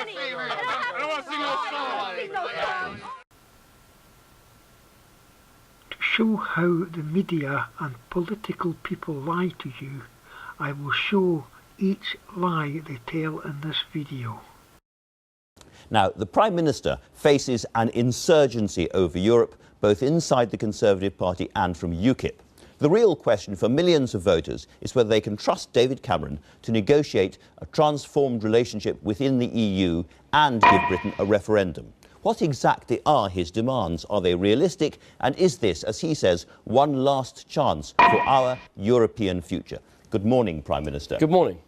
I don't want to see no song. To show how the media and political people lie to you, I will show each lie they tell in this video. Now, the Prime Minister faces an insurgency over Europe, both inside the Conservative Party and from UKIP. The real question for millions of voters is whether they can trust David Cameron to negotiate a transformed relationship within the EU and give Britain a referendum. What exactly are his demands? Are they realistic? And is this, as he says, one last chance for our European future? Good morning, Prime Minister. Good morning.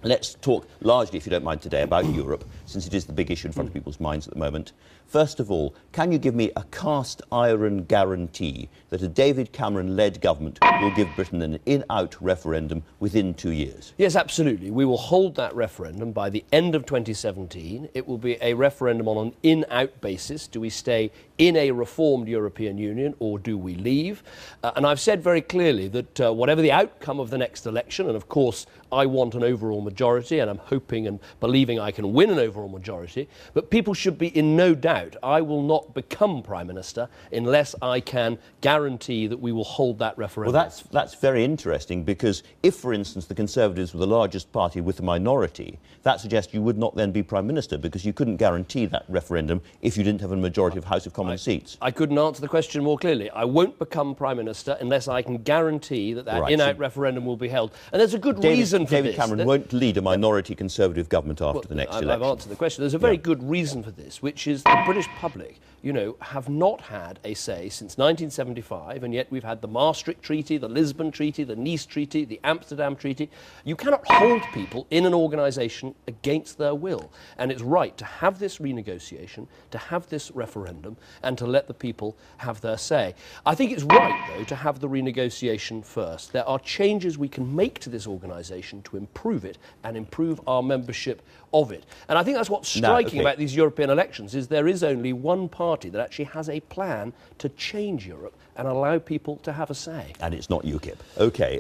Let's talk largely, if you don't mind today, about Europe, since it is the big issue in front of people's minds at the moment. First of all, can you give me a cast-iron guarantee that a David Cameron-led government will give Britain an in-out referendum within 2 years? Yes, absolutely. We will hold that referendum by the end of 2017. It will be a referendum on an in-out basis. Do we stay in a reformed European Union or do we leave? And I've said very clearly that whatever the outcome of the next election, and of course I want an overall majority and I'm hoping and believing I can win an overall majority, but people should be in no doubt I will not become Prime Minister unless I can guarantee that we will hold that referendum. Well, that's very interesting, because if, for instance, the Conservatives were the largest party with a minority, that suggests you would not then be Prime Minister, because you couldn't guarantee that referendum if you didn't have a majority of House of Commons seats. I couldn't answer the question more clearly. I won't become Prime Minister unless I can guarantee that that in-out referendum will be held. And there's a good reason for this. David Cameron won't lead a minority Conservative government after the next election. I've answered the question. There's a very good reason for this, which is the British public, you know, have not had a say since 1975, and yet we've had the Maastricht Treaty, the Lisbon Treaty, the Nice Treaty, the Amsterdam Treaty. You cannot hold people in an organisation against their will, and it's right to have this renegotiation, to have this referendum, and to let the people have their say. I think it's right, though, to have the renegotiation first. There are changes we can make to this organisation to improve it and improve our membership of it. And I think that's what's striking about these European elections, is there is only one party that actually has a plan to change Europe and allow people to have a say. And it's not UKIP. OK.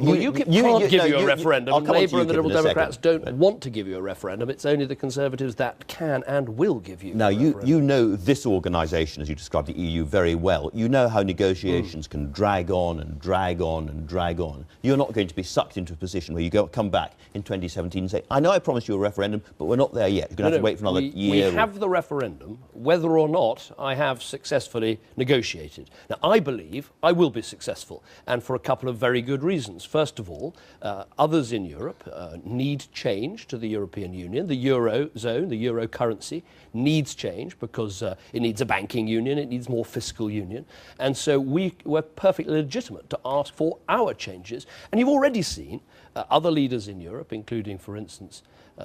Well, UKIP can't give you a referendum. Labour and the Liberal Democrats don't want to give you a referendum. It's only the Conservatives that can and will give you a referendum. You know this organisation, as you described, the EU, very well. You know how negotiations can drag on and drag on and drag on. You're not going to be sucked into a position where you come back in 2017 and say, I know I promised you a referendum, but we're not there yet. You're going to have to wait for another year. We have the referendum, whether or not I have successfully negotiated. Now, I believe I will be successful, and for a couple of very good reasons. First of all, others in Europe need change to the European Union. The Eurozone, the euro currency, needs change because it needs a banking union, it needs more fiscal union. And so we're perfectly legitimate to ask for our changes. And you've already seen other leaders in Europe, including, for instance,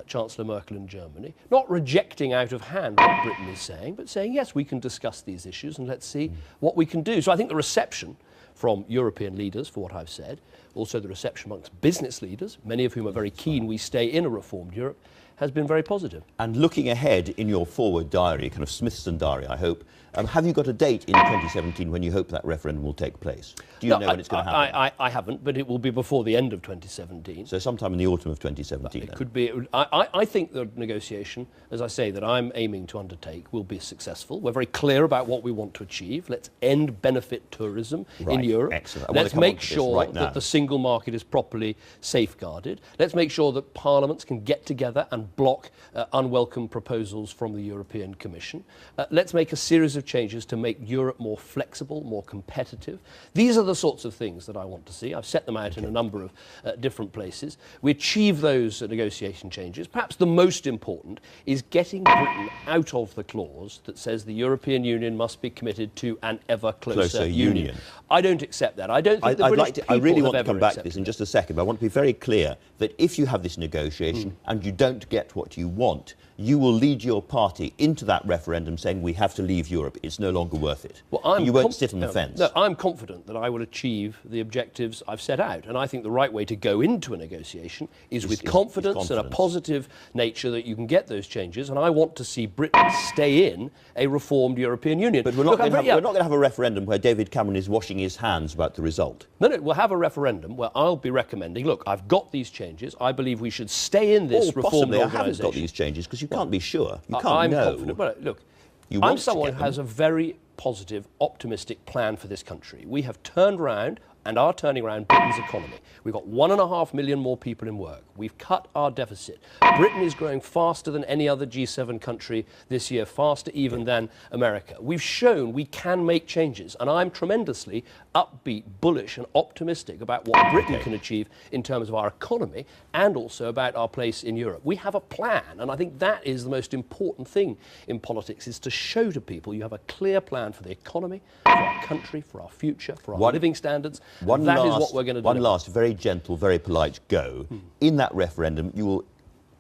Chancellor Merkel in Germany, not rejecting out of hand what Britain is saying, but saying, yes, we can discuss these issues and let's see what we can do. So I think the reception from European leaders for what I've said, also the reception amongst business leaders, many of whom are very keen we stay in a reformed Europe, has been very positive. And looking ahead in your forward diary, kind of Smithson diary, I hope, have you got a date in 2017 when you hope that referendum will take place? Do you know when it's going to happen? I haven't, but it will be before the end of 2017. So sometime in the autumn of 2017. It could be. I think the negotiation, as I say, that I'm aiming to undertake will be successful. We're very clear about what we want to achieve. Let's end benefit tourism in Europe. Excellent. Let's make sure that the single market is properly safeguarded. Let's make sure that parliaments can get together and block unwelcome proposals from the European Commission. Let's make a series of changes to make Europe more flexible, more competitive. These are the sorts of things that I want to see. I've set them out in a number of different places. We achieve those negotiation changes. Perhaps the most important is getting Britain out of the clause that says the European Union must be committed to an ever closer union. I don't accept that. I don't think the British people I really want to have come back to this in just a second, but I want to be very clear that if you have this negotiation and you don't get what you want, you will lead your party into that referendum saying we have to leave Europe. It's no longer worth it. Well, you won't sit on the fence. No, I'm confident that I will achieve the objectives I've set out. And I think the right way to go into a negotiation is with confidence and a positive nature that you can get those changes. And I want to see Britain stay in a reformed European Union. But we're not going to have a referendum where David Cameron is washing his hands about the result. No, we'll have a referendum where I'll be recommending, look, I've got these changes. changes. I believe we should stay in this reformed possibly I organisation. haven't got these changes because you can't be sure. You can't I'm know. confident. Well, look, You I'm want to someone get who has a very positive, optimistic plan for this country. We have turned around and are turning around Britain's economy. We've got 1.5 million more people in work. We've cut our deficit. Britain is growing faster than any other G7 country this year, faster even than America. We've shown we can make changes, and I'm tremendously upbeat, bullish and optimistic about what Britain can achieve in terms of our economy and also about our place in Europe. We have a plan, and I think that is the most important thing in politics, is to show to people you have a clear plan for the economy, for our country, for our future, for our living standards. That is what we're going to do. One last, very gentle, very polite go. In that referendum, you will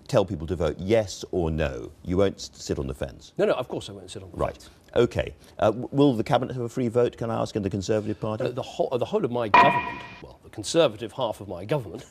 tell people to vote yes or no. You won't sit on the fence. No, of course I won't sit on the fence. OK. Will the Cabinet have a free vote, can I ask, in the Conservative Party? The whole of my government, well, the Conservative half of my government,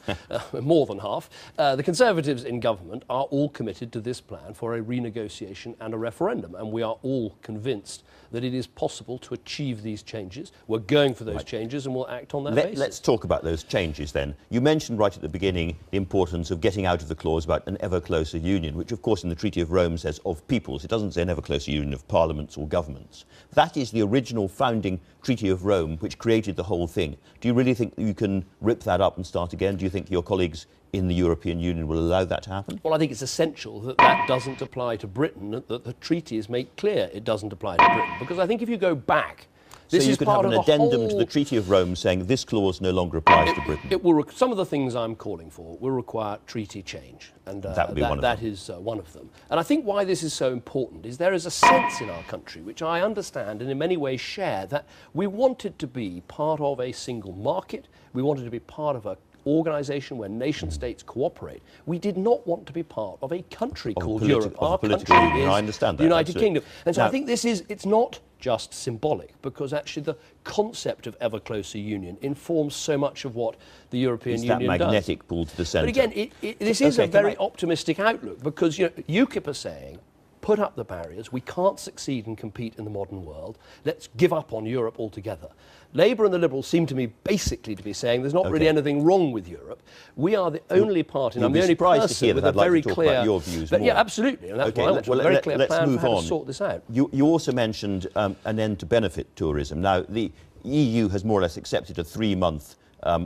more than half, the Conservatives in government are all committed to this plan for a renegotiation and a referendum, and we are all convinced that it is possible to achieve these changes. We're going for those changes and we'll act on that basis. Let's talk about those changes then. You mentioned right at the beginning the importance of getting out of the clause about an ever closer union, which of course in the Treaty of Rome says of peoples. It doesn't say an ever closer union of parliaments or governments. That is the original founding Treaty of Rome which created the whole thing. Do you really think that you can rip that up and start again? Do you think your colleagues in the European Union will allow that to happen? Well, I think it's essential that that doesn't apply to Britain, that the treaties make clear it doesn't apply to Britain. Because I think if you go back, this so you is could part have an of the addendum whole... to the Treaty of Rome saying this clause no longer applies to Britain. It will some of the things I'm calling for will require treaty change, and that would be one of them. That is one of them. And I think why this is so important is there is a sense in our country, which I understand and in many ways share, that we wanted to be part of a single market, we wanted to be part of a organisation where nation states cooperate. We did not want to be part of a country called Europe. Our country is I understand that, the United absolutely. Kingdom. And so Now, I think it's not just symbolic, because actually the concept of ever closer union informs so much of what the European Union does. That magnetic pull to the centre. But again, this is a very optimistic outlook, because UKIP are saying, put up the barriers, we can't succeed and compete in the modern world, let's give up on Europe altogether. Labour and the Liberals seem to me basically to be saying there's not really anything wrong with Europe. We are the only party, and I'm the only person with a very clear... your views but more. Yeah, absolutely, and that's why I want a very clear plan for how to sort this out. You also mentioned an end to benefit tourism. Now, the EU has more or less accepted a 3-month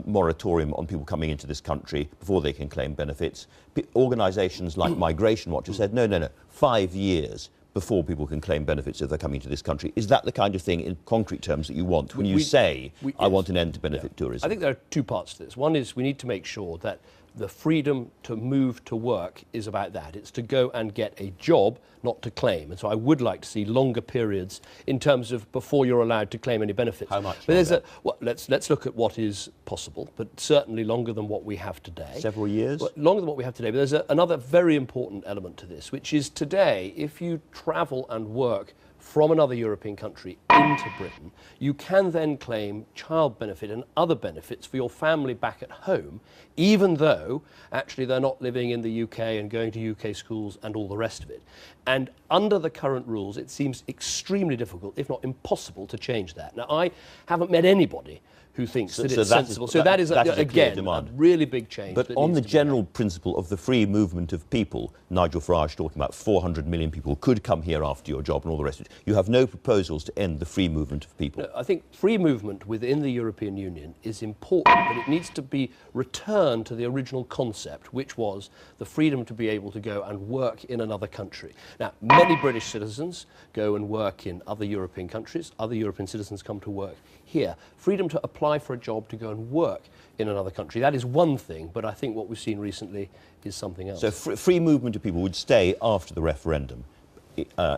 moratorium on people coming into this country before they can claim benefits. Organisations like Migration Watch have said, no, 5 years before people can claim benefits if they're coming to this country. Is that the kind of thing, in concrete terms, that you want when you say, I want an end to benefit tourism? I think there are two parts to this. One is we need to make sure that the freedom to move to work is about that. It's to go and get a job, not to claim. And so I would like to see longer periods in terms of before you're allowed to claim any benefits. How much? But let's look at what is possible, but certainly longer than what we have today. Several years? Well, longer than what we have today. But there's another very important element to this, which is today, if you travel and work from another European country into Britain, you can then claim child benefit and other benefits for your family back at home, even though actually they're not living in the UK and going to UK schools and all the rest of it. And under the current rules, it seems extremely difficult, if not impossible, to change that. Now, I haven't met anybody who thinks that it's sensible. So that is again, a really big change. But on the general principle of the free movement of people, Nigel Farage talking about 400 million people could come here after your job and all the rest of it, you have no proposals to end the free movement of people. No, I think free movement within the European Union is important, but it needs to be returned to the original concept, which was the freedom to be able to go and work in another country. Now, many British citizens go and work in other European countries. Other European citizens come to work here. Freedom to apply for a job to go and work in another country. That is one thing, but I think what we've seen recently is something else. So free movement of people would stay after the referendum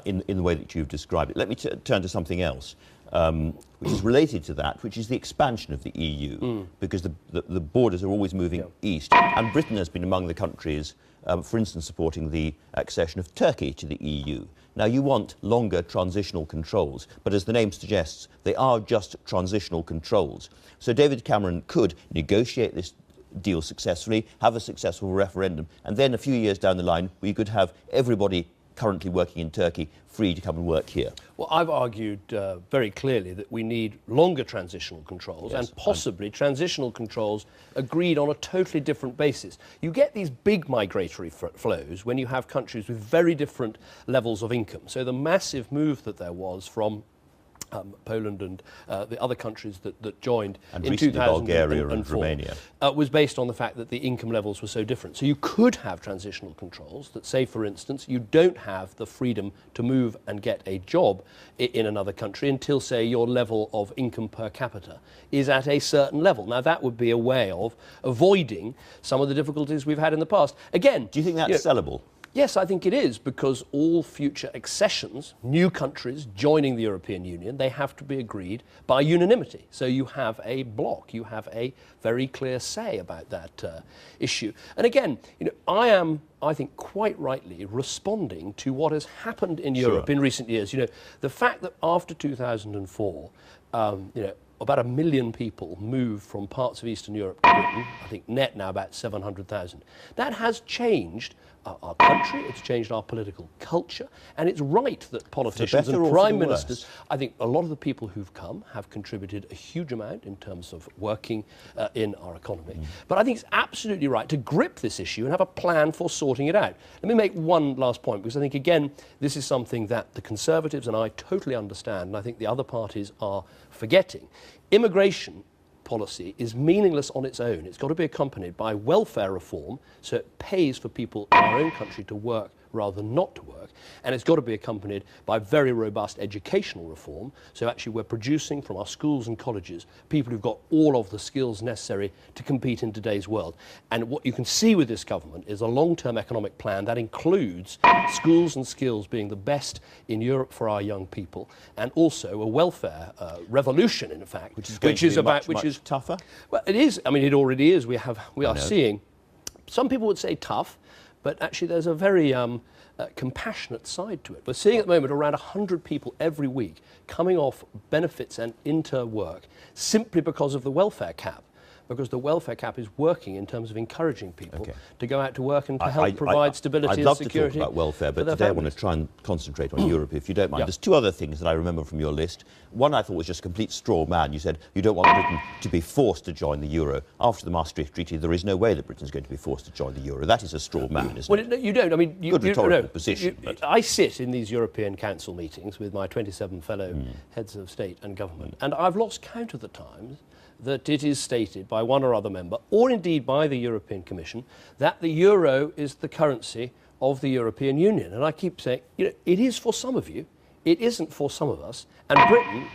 in the way that you've described it. Let me turn to something else, which is related to that, which is the expansion of the EU, because the borders are always moving east. And Britain has been among the countries, for instance, supporting the accession of Turkey to the EU. Now, you want longer transitional controls, but as the name suggests, they are just transitional controls. So David Cameron could negotiate this deal successfully, have a successful referendum, and then a few years down the line, we could have everybody currently working in Turkey free to come and work here? Well, I've argued very clearly that we need longer transitional controls, Yes, and possibly transitional controls agreed on a totally different basis. You get these big migratory flows when you have countries with very different levels of income. So the massive move that there was from Poland and the other countries that joined and in recently 2004 Bulgaria and Romania was based on the fact that the income levels were so different. So you could have transitional controls that say, for instance, you don't have the freedom to move and get a job in another country until, say, your level of income per capita is at a certain level. Now, that would be a way of avoiding some of the difficulties we've had in the past. Again, do you think that's sellable? Yes, I think it is, because all future accessions, new countries joining the European Union, they have to be agreed by unanimity. So you have a bloc, you have a very clear say about that issue. And again, I am, I think, quite rightly responding to what has happened in Europe in recent years. The fact that after 2004, about 1 million people moved from parts of Eastern Europe to Britain, I think net now about 700,000. That has changed our country, it's changed our political culture, and it's right that politicians and prime ministers, I think a lot of the people who've come have contributed a huge amount in terms of working in our economy. But I think it's absolutely right to grip this issue and have a plan for sorting it out. Let me make one last point, because I think, again, this is something that the Conservatives and I totally understand, and I think the other parties are forgetting. Immigration policy is meaningless on its own. It's got to be accompanied by welfare reform, so it pays for people in our own country to work rather than not to work. And it's got to be accompanied by very robust educational reform, so actually we're producing from our schools and colleges people who've got all of the skills necessary to compete in today's world. And what you can see with this government is a long-term economic plan that includes schools and skills being the best in Europe for our young people, and also a welfare revolution, in fact, which is much tougher. Well, it is. I mean, it already is. We are seeing. Some people would say tough, but actually there's a very compassionate side to it. We're seeing at the moment around 100 people every week coming off benefits and into work simply because of the welfare cap, because the welfare cap is working in terms of encouraging people to go out to work and to help provide stability and security. I'd love to talk about welfare, but today I want to try and concentrate on Europe, if you don't mind. There's two other things that I remember from your list. One I thought was just a complete straw man. You said you don't want Britain to be forced to join the euro. After the Maastricht Treaty, there is no way that Britain's going to be forced to join the euro. That is a straw man, isn't it? Well, you don't. I mean, good rhetorical position. I sit in these European Council meetings with my 27 fellow heads of state and government, and I've lost count of the times that it is stated by one or other member, or indeed by the European Commission, that the euro is the currency of the European Union. And I keep saying, it is for some of you, it isn't for some of us. And Britain,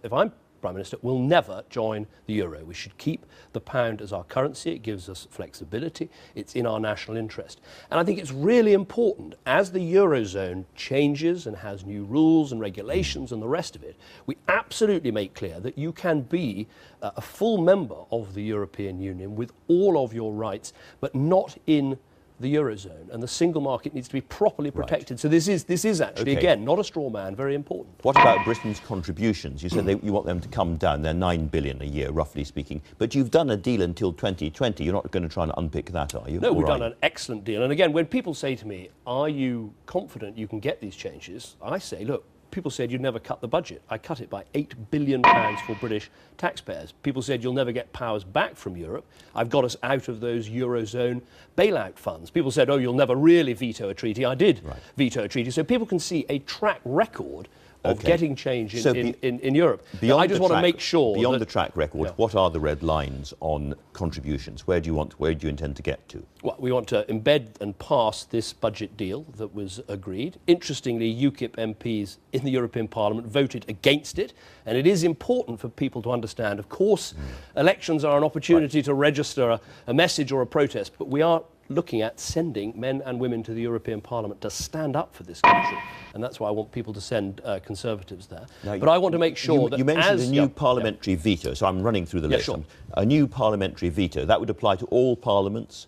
if I'm Prime Minister, will never join the euro. We should keep the pound as our currency. It gives us flexibility. It's in our national interest. And I think it's really important, as the eurozone changes and has new rules and regulations and the rest of it, we absolutely make clear that you can be a full member of the European Union with all of your rights, but not in the eurozone, and the single market needs to be properly protected. Right. So this is actually, again, not a straw man, very important. What about Britain's contributions? You said you want them to come down. They're 9 billion a year, roughly speaking. But you've done a deal until 2020. You're not going to try and unpick that, are you? No, we've done an excellent deal. And again, when people say to me, are you confident you can get these changes? I say, look, people said you'd never cut the budget. I cut it by £8 billion for British taxpayers. People said you'll never get powers back from Europe. I've got us out of those Eurozone bailout funds. People said, oh, you'll never really veto a treaty. I did veto a treaty. So people can see a track record of getting change in Europe. Now, I just want to make sure beyond the track record, what are the red lines on contributions? Where do you intend to get to? Well, we want to embed and pass this budget deal that was agreed. Interestingly, UKIP MPs in the European Parliament voted against it, and it is important for people to understand, of course, elections are an opportunity to register a message or a protest, but we are looking at sending men and women to the European Parliament to stand up for this country. And that's why I want people to send Conservatives there. Now, but I want to make sure that you mentioned a new parliamentary veto, so I'm running through the list. Sure. A new parliamentary veto, that would apply to all parliaments,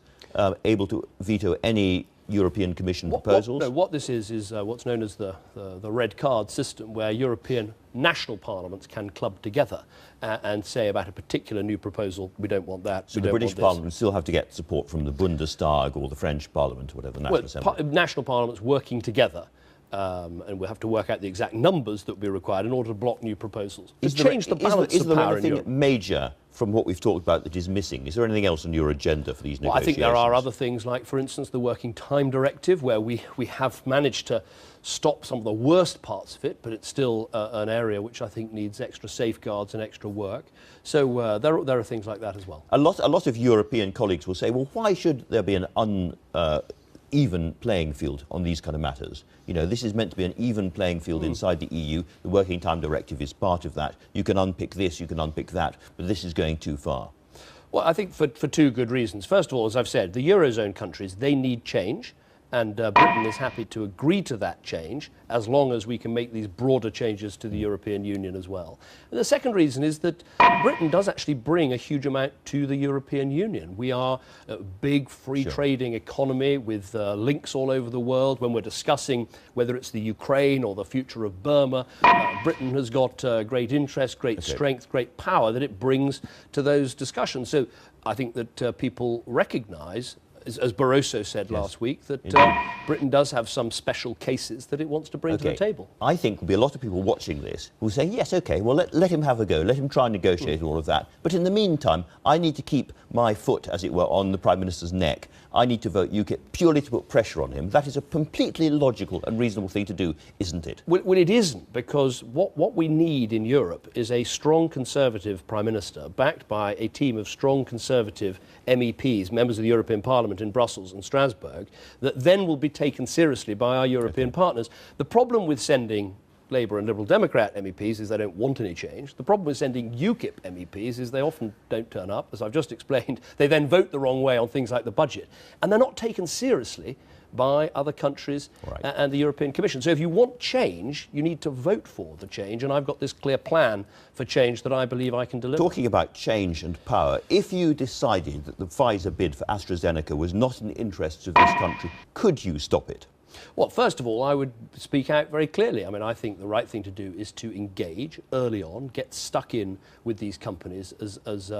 able to veto any European Commission proposals? What this is what's known as the red card system, where European national parliaments can club together and say about a particular new proposal, we don't want that. So the British Parliament still have to get support from the Bundestag or the French Parliament, or whatever, the National Assembly. National parliaments working together. And we'll have to work out the exact numbers that will be required in order to block new proposals. Is there anything major from what we've talked about that is missing? Is there anything else on your agenda for these negotiations? Well, I think there are other things, like, for instance, the Working Time Directive, where we have managed to stop some of the worst parts of it, but it's still an area which I think needs extra safeguards and extra work. So there are things like that as well. A lot of European colleagues will say, well, why should there be an even playing field on these kind of matters? You know, this is meant to be an even playing field inside the EU. The Working Time Directive is part of that. You can unpick this, you can unpick that, but this is going too far. Well, I think for two good reasons. First of all, as I've said, the Eurozone countries, they need change, and Britain is happy to agree to that change as long as we can make these broader changes to the European Union as well. And the second reason is that Britain does actually bring a huge amount to the European Union. We are a big free trading economy with links all over the world. When we're discussing whether it's the Ukraine or the future of Burma, Britain has got great interest, great strength, great power that it brings to those discussions. So I think that people recognise, as Barroso said last week, that Britain does have some special cases that it wants to bring to the table. I think there'll be a lot of people watching this who will say, yes, OK, well, let him have a go. Let him try and negotiate all of that. But in the meantime, I need to keep my foot, as it were, on the Prime Minister's neck. I need to vote UKIP purely to put pressure on him. That is a completely logical and reasonable thing to do, isn't it? Well, it isn't, because what we need in Europe is a strong Conservative Prime Minister backed by a team of strong Conservative MEPs, members of the European Parliament in Brussels and Strasbourg, that then will be taken seriously by our European partners. The problem with sending Labour and Liberal Democrat MEPs is they don't want any change. The problem with sending UKIP MEPs is they often don't turn up. As I've just explained, they then vote the wrong way on things like the budget. And they're not taken seriously by other countries and the European Commission. So if you want change, you need to vote for the change. And I've got this clear plan for change that I believe I can deliver. Talking about change and power, if you decided that the Pfizer bid for AstraZeneca was not in the interests of this country, could you stop it? Well, first of all, I would speak out very clearly. I mean, I think the right thing to do is to engage early on, get stuck in with these companies, as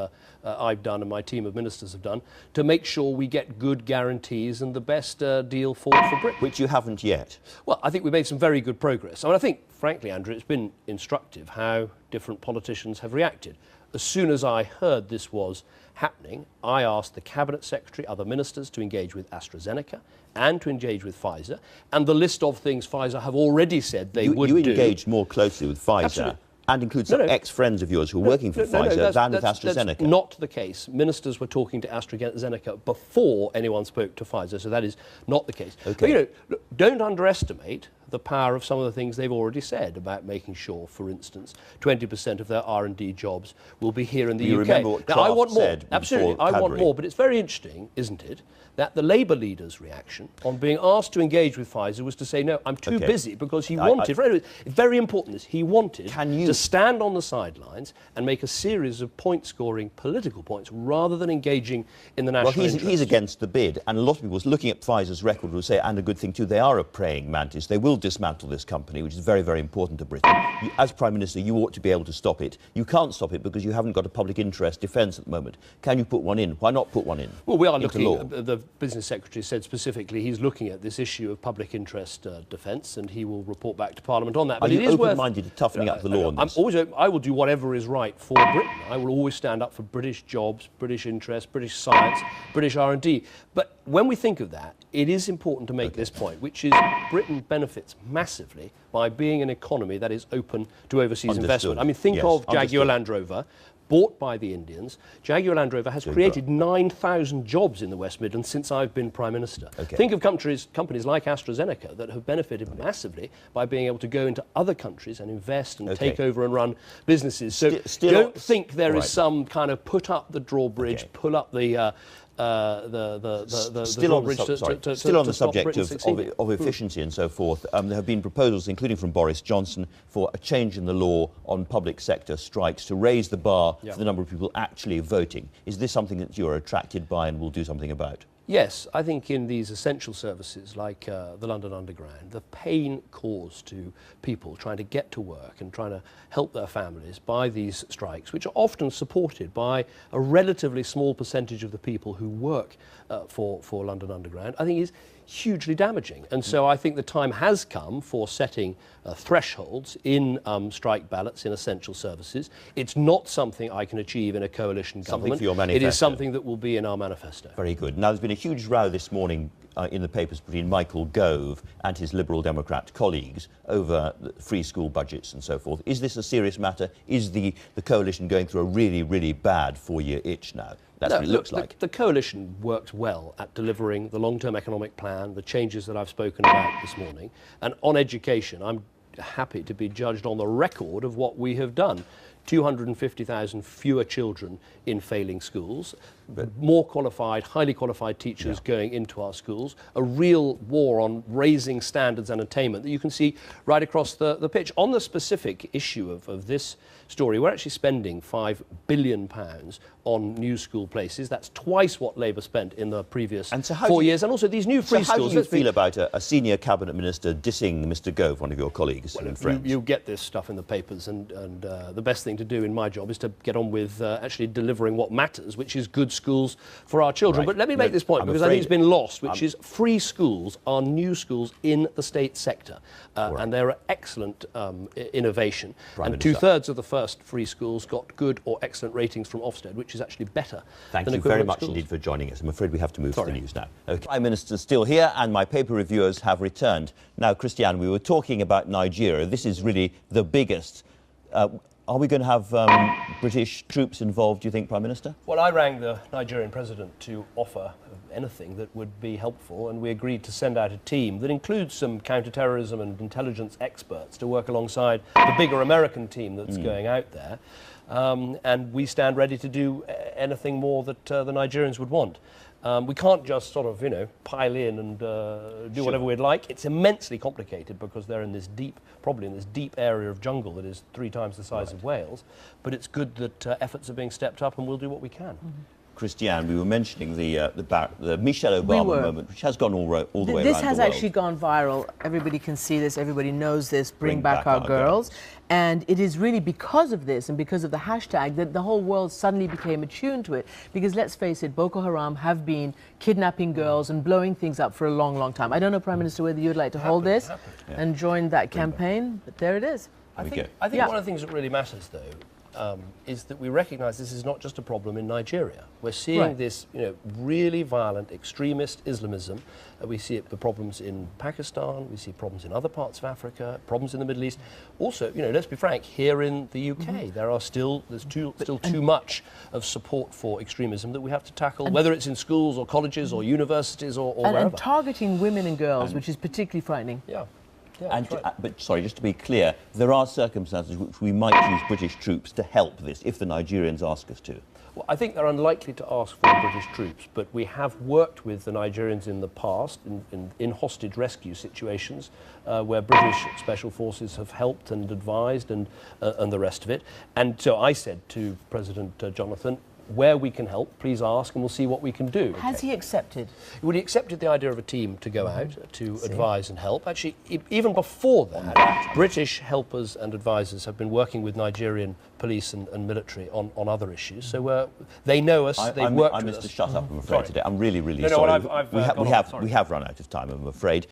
I've done and my team of ministers have done, to make sure we get good guarantees and the best deal for Britain. Which you haven't yet. Well, I think we've made some very good progress. I mean, I think, frankly, Andrew, it's been instructive how different politicians have reacted. As soon as I heard this was happening, I asked the Cabinet Secretary, other ministers, to engage with AstraZeneca and to engage with Pfizer. And the list of things Pfizer have already said they would do. You engaged more closely with Pfizer. Absolutely. And includes some ex-friends of yours who are working for Pfizer than with AstraZeneca. That's not the case. Ministers were talking to AstraZeneca before anyone spoke to Pfizer, so that is not the case. Okay. But, you know, look, don't underestimate the power of some of the things they've already said about making sure, for instance, 20% of their R&D jobs will be here in the UK. You remember what Now, I want more. said Absolutely, I want more. But it's very interesting, isn't it, that the Labour leader's reaction on being asked to engage with Pfizer was to say, no, I'm too busy, because he wanted, very important this, he wanted to stand on the sidelines and make a series of point-scoring political points rather than engaging in the national interest. He's against the bid, and a lot of people looking at Pfizer's record will say, and a good thing too, they are a praying mantis. They will dismantle this company, which is very, very important to Britain. As Prime Minister, you ought to be able to stop it. You can't stop it because you haven't got a public interest defence at the moment. Can you put one in? Why not put one in? Well, we are looking, the Business Secretary said specifically he's looking at this issue of public interest defence, and he will report back to Parliament on that. But are you open-minded to toughening up the law on this? I will do whatever is right for Britain. I will always stand up for British jobs, British interests, British science, British R&D. But when we think of that, it is important to make this point, which is Britain benefits massively by being an economy that is open to overseas investment. I mean, think of Jaguar Land Rover, bought by the Indians. Jaguar Land Rover has created 9,000 jobs in the West Midlands since I've been Prime Minister. Think of companies like AstraZeneca that have benefited massively by being able to go into other countries and invest and take over and run businesses. So don't think there is some kind of put up the drawbridge, pull up the still on the subject of efficiency and so forth, there have been proposals, including from Boris Johnson, for a change in the law on public sector strikes to raise the bar for the number of people actually voting. Is this something that you're attracted by and will do something about? Yes, I think in these essential services like the London Underground, the pain caused to people trying to get to work and trying to help their families by these strikes, which are often supported by a relatively small percentage of the people who work for London Underground, I think is hugely damaging. And so I think the time has come for setting thresholds in strike ballots in essential services. It's not something I can achieve in a coalition government. For your manifesto. It is something that will be in our manifesto. Very good. Now, there's been a huge row this morning in the papers between Michael Gove and his Liberal Democrat colleagues over the free school budgets and so forth. Is this a serious matter? Is the coalition going through a really, really bad four-year itch now? That's what it looks like. The coalition worked well at delivering the long-term economic plan, the changes that I've spoken about this morning. And on education, I'm happy to be judged on the record of what we have done. 250,000 fewer children in failing schools, more qualified, highly qualified teachers going into our schools, a real war on raising standards and attainment that you can see right across the pitch. On the specific issue of this story, we're actually spending £5 billion on new school places. That's twice what Labour spent in the previous 4 years. And also these new free schools. How do you feel about a senior cabinet minister dissing Mr Gove, one of your colleagues and friends? You get this stuff in the papers, and the best thing to do in my job is to get on with actually delivering what matters, which is good schools for our children. Right. But let me make this point, because I think it's been lost, which is free schools are new schools in the state sector, and they're an excellent innovation. Prime and Minister. 2/3 of the first free schools got good or excellent ratings from Ofsted, which is actually better Thank than you very equivalent much schools. indeed for joining us. I'm afraid we have to move to the news now. Okay. Prime Minister's still here and my paper reviewers have returned. Now, Christiane, we were talking about Nigeria. This is really the biggest. Are we going to have British troops involved, do you think, Prime Minister? Well, I rang the Nigerian president to offer anything that would be helpful, and we agreed to send out a team that includes some counter-terrorism and intelligence experts to work alongside the bigger American team that's going out there. And we stand ready to do anything more that the Nigerians would want. We can't just sort of, pile in and do whatever we'd like. It's immensely complicated because they're in this probably in this deep area of jungle that is 3 times the size of Wales. But it's good that efforts are being stepped up, and we'll do what we can. Christiane, we were mentioning the Michelle Obama moment, which has gone all the way around the world. This has actually gone viral. Everybody can see this. Everybody knows this. Bring back our girls. And it is really because of this and because of the hashtag that the whole world suddenly became attuned to it. Because let's face it, Boko Haram have been kidnapping girls and blowing things up for a long, long time. I don't know, Prime Minister, whether you'd like to hold this and join that campaign, but there it is. I think one of the things that really matters, though, is that we recognise this is not just a problem in Nigeria. We're seeing this, really violent extremist Islamism. We see the problems in Pakistan. We see problems in other parts of Africa. Problems in the Middle East. Also, let's be frank. Here in the UK, there's still too much of support for extremism that we have to tackle, whether it's in schools or colleges or universities or wherever. And targeting women and girls, which is particularly frightening. Yeah. But sorry, just to be clear, there are circumstances which we might use British troops to help this if the Nigerians ask us to. Well, I think they're unlikely to ask for British troops, but we have worked with the Nigerians in the past in hostage rescue situations where British special forces have helped and advised and the rest of it. And so I said to President Jonathan, where we can help, please ask, and we'll see what we can do. Has he accepted? Well, he accepted the idea of a team to go out to advise and help. Actually, even before that, British helpers and advisors have been working with Nigerian police and military on other issues. So they know us, they've worked with us. I missed a shut up, I'm afraid, today. I'm really, really No, sorry. I've we have run out of time, I'm afraid.